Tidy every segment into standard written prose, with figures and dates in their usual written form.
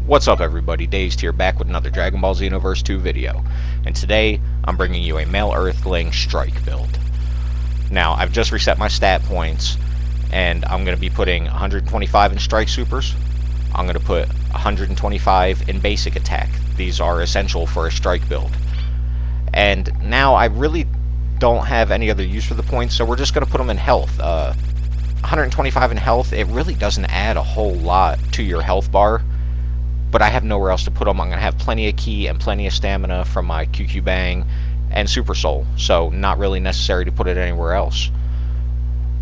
What's up everybody, Dazed here, back with another Dragon Ball Xenoverse 2 video. And today, I'm bringing you a male Earthling strike build. Now, I've just reset my stat points, and I'm going to be putting 125 in strike supers. I'm going to put 125 in basic attack. These are essential for a strike build. And now, I really don't have any other use for the points, so we're just going to put them in health. 125 in health, it really doesn't add a whole lot to your health bar. But I have nowhere else to put them. I'm going to have plenty of ki and plenty of stamina from my QQ Bang and Super Soul, so not really necessary to put it anywhere else.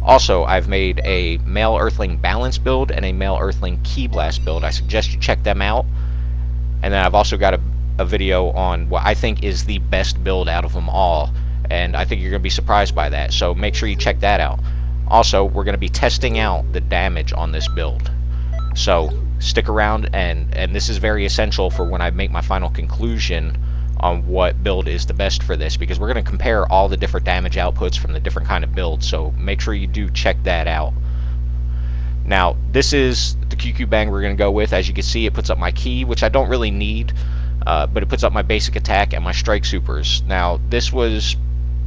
Also, I've made a male Earthling balance build and a male Earthling ki blast build. I suggest you check them out. And then I've also got a video on what I think is the best build out of them all, and I think you're going to be surprised by that, so make sure you check that out. Also, we're going to be testing out the damage on this build, so stick around, and this is very essential for when I make my final conclusion on what build is the best for this, because we're going to compare all the different damage outputs from the different kind of builds, so make sure you do check that out. Now, this is the QQ Bang we're going to go with. As you can see, it puts up my ki, which I don't really need, but it puts up my basic attack and my strike supers. Now, this was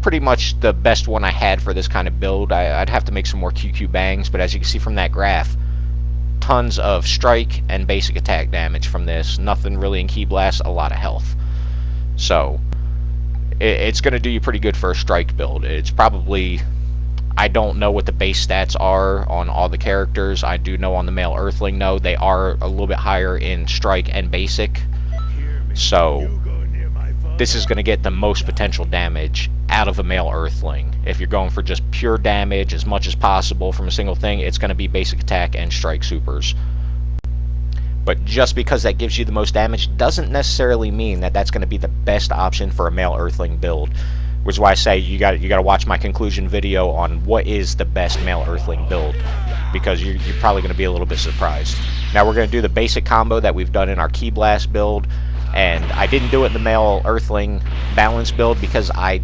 pretty much the best one I had for this kind of build. I'd have to make some more QQ Bangs, but as you can see from that graph, tons of strike and basic attack damage from this. Nothing really in ki blast, a lot of health. So it's going to do you pretty good for a strike build. It's probably, I don't know what the base stats are on all the characters. I do know on the male Earthling, though, they are a little bit higher in strike and basic. So this is going to get the most potential damage out of a male Earthling. If you're going for just pure damage as much as possible from a single thing, it's going to be basic attack and strike supers. But just because that gives you the most damage doesn't necessarily mean that that's going to be the best option for a male Earthling build, which is why I say you got to watch my conclusion video on what is the best male Earthling build, because you're probably going to be a little bit surprised. Now we're going to do the basic combo that we've done in our ki blast build, and I didn't do it in the male Earthling balance build because I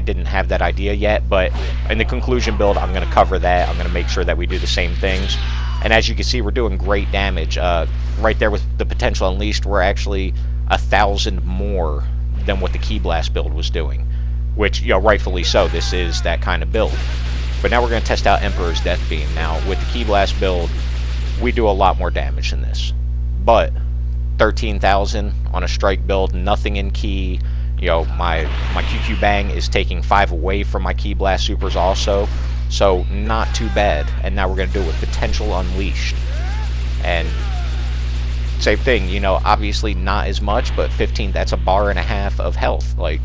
didn't have that idea yet, but in the conclusion build I'm going to cover that. I'm going to make sure that we do the same things, and as you can see, we're doing great damage. Right there with the potential unleashed, we're actually 1,000 more than what the ki blast build was doing, which, you know, rightfully so. This is that kind of build. But now we're going to test out Emperor's Death Beam. Now with the ki blast build, we do a lot more damage than this, but 13,000 on a strike build, nothing in ki. You know, my QQ Bang is taking 5 away from my ki blast supers also, so not too bad. And now we're going to do it with potential unleashed, and same thing, you know, obviously not as much, but 15, that's a bar and a half of health. Like,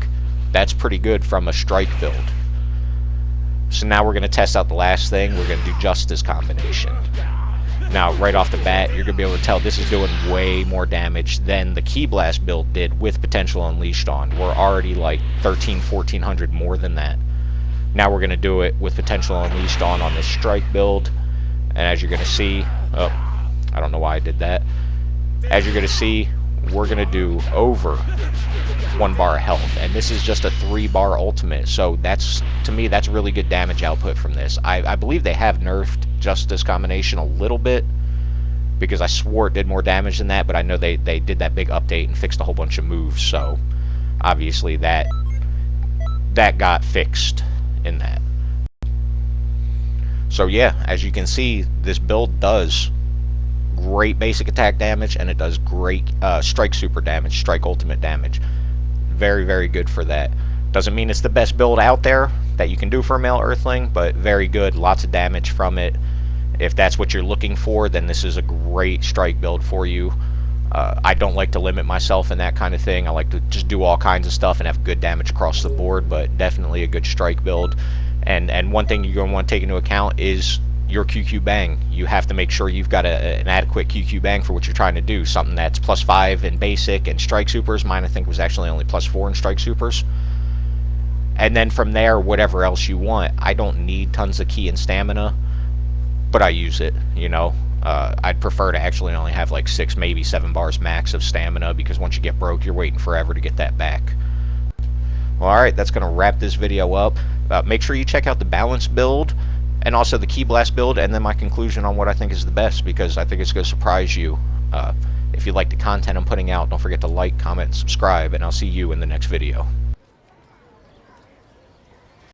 that's pretty good from a strike build. So now we're going to test out the last thing. We're going to do Justice combination. Now, right off the bat, you're going to be able to tell this is doing way more damage than the ki blast build did with potential unleashed on. We're already like 1,400 more than that. Now we're going to do it with potential unleashed on this strike build. And as you're going to see, oh, I don't know why I did that. As you're going to see, we're going to do over 1 bar of health, and this is just a 3-bar ultimate, so that's, to me, that's really good damage output from this. I believe they have nerfed Justice combination a little bit, because I swore it did more damage than that, but I know they did that big update and fixed a whole bunch of moves, so obviously that got fixed in that. So yeah, as you can see, this build does great basic attack damage, and it does great strike super damage, strike ultimate damage. Very, very good for that. Doesn't mean it's the best build out there that you can do for a male Earthling, but very good, lots of damage from it. If that's what you're looking for, then this is a great strike build for you. I don't like to limit myself in that kind of thing. I like to just do all kinds of stuff and have good damage across the board, but definitely a good strike build. And one thing you're going to want to take into account is your QQ Bang. You have to make sure you've got an adequate QQ Bang for what you're trying to do. Something that's +5 in basic and strike supers. Mine, I think, was actually only +4 in strike supers. And then from there, whatever else you want. I don't need tons of ki and stamina, but I use it, you know. I'd prefer to actually only have like 6, maybe 7 bars max of stamina, because once you get broke, you're waiting forever to get that back. Well, alright, that's going to wrap this video up. Make sure you check out the balance build, and also the ki blast build, and then my conclusion on what I think is the best, because I think it's going to surprise you. If you like the content I'm putting out, don't forget to like, comment, and subscribe, and I'll see you in the next video.